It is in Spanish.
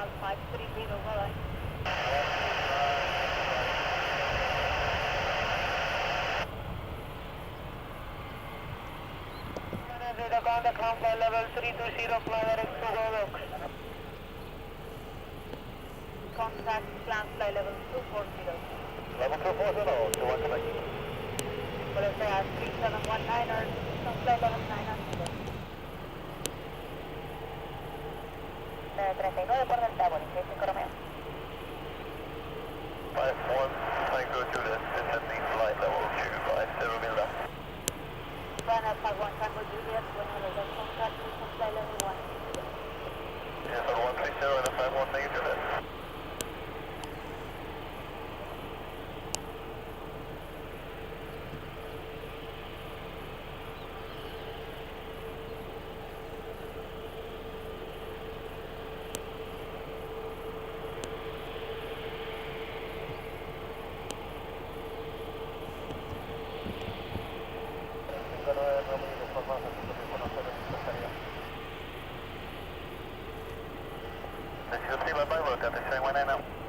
530, bye-bye. Contact ground flight level 320, fly direct to Goldilocks. Contact plan flight level 240. Level 240, 21 connect. Well, say 3719 or some flight level 900. 39 por Delta, Bonifacio 5 Romeo. 51, Tango to the descending flight level 250 Milda. Final Flight 1 Tango Juliet, when you will contact with some flight level 1. Yes, on 130 and a 51 negative Juliet. This is the bye-bye route, showing 1 now.